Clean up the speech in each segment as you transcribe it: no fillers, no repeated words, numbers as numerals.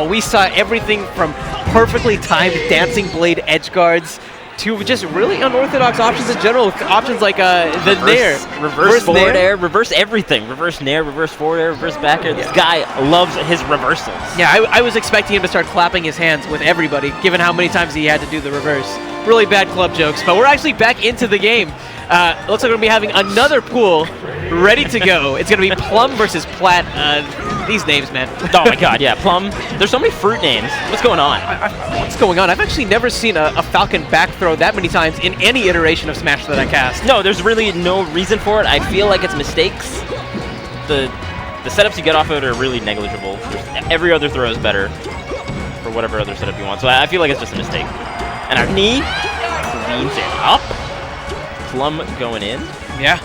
We saw everything from perfectly timed dancing blade edge guards to just really unorthodox options in general. Options like the nair. Reverse forward air, reverse everything. Reverse nair, reverse forward air, reverse back air. This guy loves his reversals. Yeah, I was expecting him to start clapping his hands with everybody, given how many times he had to do the reverse. Really bad club jokes, but we're actually back into the game. Looks like we're going to be having another pool ready to go. It's going to be Plum versus Plat. These names, man. Oh my god, yeah, Plum. There's so many fruit names. What's going on? What's going on? I've actually never seen a Falcon back throw that many times in any iteration of Smash that I cast. No, there's really no reason for it. I feel like it's mistakes. The setups you get off of it are really negligible. Every other throw is better for whatever other setup you want. So I feel like it's just a mistake. And our knee cleans it up. Plum going in. Yeah.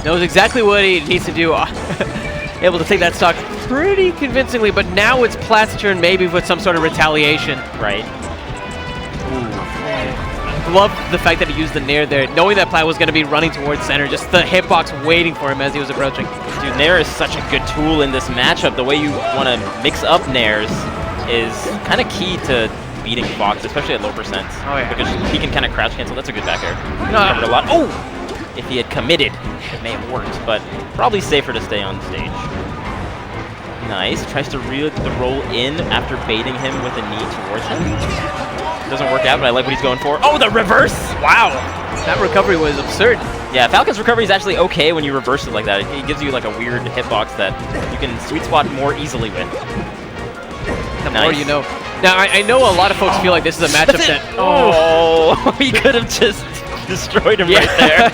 Knows exactly what he needs to do. Able to take that stock pretty convincingly, but now it's Plat's turn, maybe with some sort of retaliation. Right. Love the fact that he used the nair there, knowing that Plat was going to be running towards center, just the hitbox waiting for him as he was approaching. Dude, nair is such a good tool in this matchup. The way you want to mix up nairs is kind of key to beating Fox, especially at low percents. Oh, yeah. Because he can kind of crouch cancel. That's a good back air. Covered a lot. Oh! If he had committed, it may have worked, but probably safer to stay on stage. Nice. Tries to reel the roll in after baiting him with a knee towards him. Doesn't work out, but I like what he's going for. Oh, the reverse! Wow! That recovery was absurd. Yeah, Falcon's recovery is actually okay when you reverse it like that. It gives you like a weird hitbox that you can sweet spot more easily with. The more you know. Now, I know a lot of folks feel like this is a matchup that... Oh, he could have just destroyed him right there.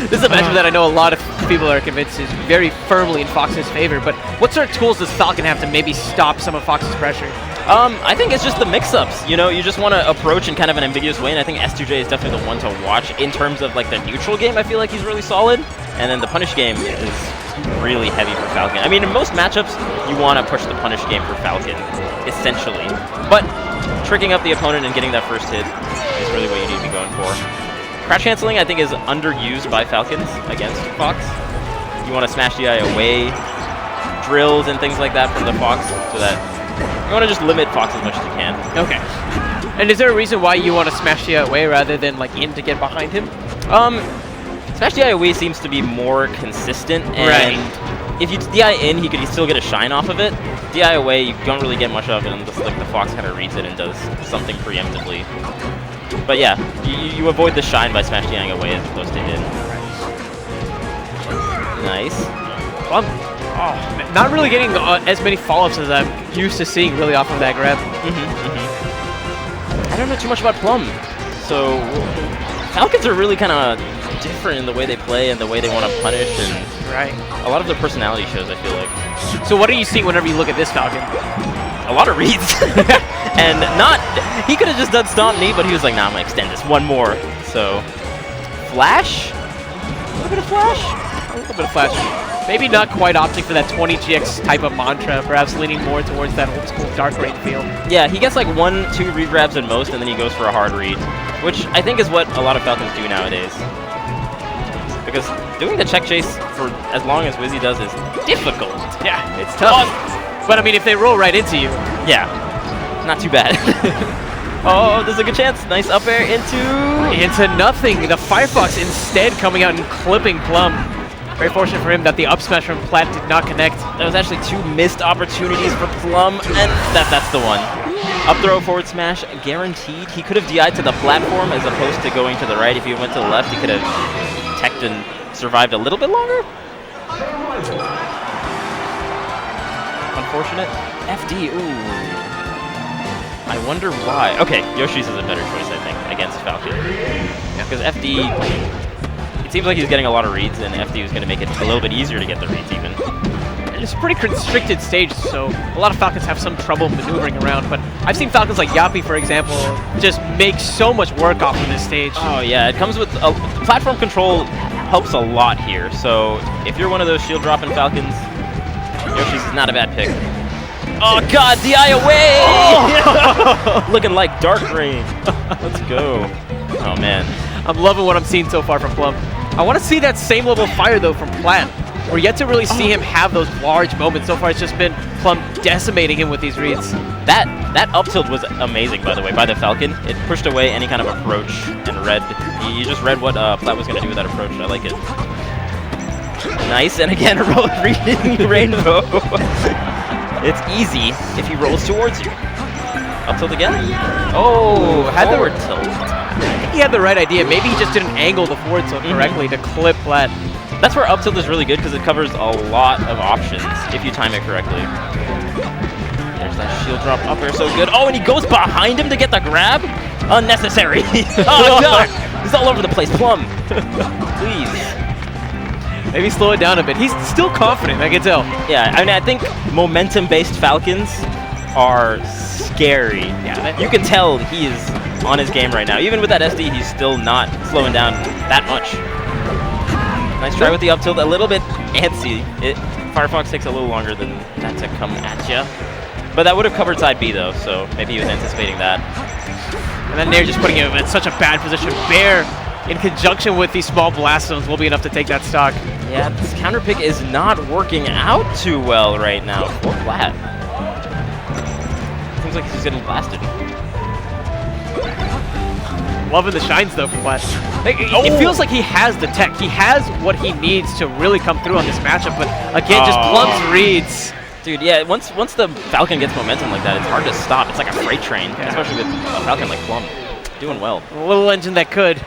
This is a matchup that I know a lot of people are convinced is very firmly in Fox's favor, but what sort of tools does Falcon have to maybe stop some of Fox's pressure? I think it's just the mix-ups. You know, you just want to approach in kind of an ambiguous way, and I think S2J is definitely the one to watch in terms of like the neutral game. I feel like he's really solid, and then the punish game is really heavy for Falcon. I mean, in most matchups, you want to push the punish game for Falcon, essentially. But tricking up the opponent and getting that first hit is really what you need to be going for. Crouch canceling, I think, is underused by Falcons against Fox. You want to smash DI away, drills and things like that from the Fox, so that you want to just limit Fox as much as you can. Okay. And is there a reason why you want to smash DI away rather than like in to get behind him? Smash DI away seems to be more consistent, and if you DI in, he could still get a shine off of it. DI away, you don't really get much of it unless like the Fox kind of reads it and does something preemptively. But yeah, you avoid the shine by smash DIing away as opposed to in. Nice. Plum. Oh, not really getting as many follow-ups as I'm used to seeing really off of that grab. I don't know too much about Plum, so Falcons are really kind of different in the way they play and the way they want to punish, and a lot of their personality shows, I feel like. So what are you seeing whenever you look at this Falcon? A lot of reads. And he could have just done Stomp Knee, but he was like, nah, I'm going to extend this one more. So, Flash? A little bit of Flash? A little bit of Flash. Maybe not quite opting for that 20GX type of mantra, perhaps leaning more towards that old school Dark Rain feel. Yeah, he gets like 1-2 regrabs at most, and then he goes for a hard read, which I think is what a lot of Falcons do nowadays. Because doing the check chase for as long as Wizzy does is difficult. Yeah, it's tough. But I mean, if they roll right into you. Yeah, not too bad. Oh, there's a good chance. Nice up air into nothing. The Firefox instead coming out and clipping Plum. Very fortunate for him that the up smash from Plat did not connect. There was actually 2 missed opportunities for Plum, and that's the one. Up throw, forward smash, guaranteed. He could have DI'd to the platform as opposed to going to the right. If he went to the left, he could have teched and survived a little bit longer. Unfortunate. FD, ooh. I wonder why. Okay, Yoshi's is a better choice, I think, against Falcon. Because FD, it seems like he's getting a lot of reads, and FD was going to make it a little bit easier to get the reads even. It's a pretty constricted stage, so a lot of Falcons have some trouble maneuvering around, but I've seen Falcons like Yappy, for example, just make so much work off of this stage. Oh yeah, it comes with platform control helps a lot here, so if you're one of those shield dropping Falcons, Yoshi's is not a bad pick. Oh god, DI away! Oh. Looking like Dark Rain. Let's go. Oh man. I'm loving what I'm seeing so far from Plum. I want to see that same level of fire though from Plat. We're yet to really see him have those large moments. So far, it's just been Plum decimating him with these reads. That up tilt was amazing, by the way, by the Falcon. It pushed away any kind of approach and read. You just read what Plat was going to do with that approach. I like it. Nice, and again, reading Rainbow. It's easy if he rolls towards you. Up tilt again? Oh, had the forward tilt. I think he had the right idea. Maybe he just didn't angle the forward tilt correctly to clip Plat. That's where up tilt is really good because it covers a lot of options if you time it correctly. There's that shield drop up there, so good. Oh, and he goes behind him to get the grab? Unnecessary. Oh, God. He's all over the place. Plum, please. Maybe slow it down a bit. He's still confident, I can tell. Yeah, I mean, I think momentum-based Falcons are scary. Yeah, you can tell he is on his game right now. Even with that SD, he's still not slowing down that much. Nice try with the up tilt, a little bit antsy. Firefox takes a little longer than that to come at you. But that would have covered side B though, so maybe he was anticipating that. And then Nair just putting him in such a bad position. Bear, in conjunction with these small blast zones, will be enough to take that stock. Yeah, this counter pick is not working out too well right now for Plat. Seems like he's getting blasted. Loving the shines though from Plat. It feels like he has the tech. He has what he needs to really come through on this matchup, but again, just Plum's reads. Dude, yeah, once the Falcon gets momentum like that, it's hard to stop. It's like a freight train, especially with a Falcon like Plum. Doing well. A little engine that could.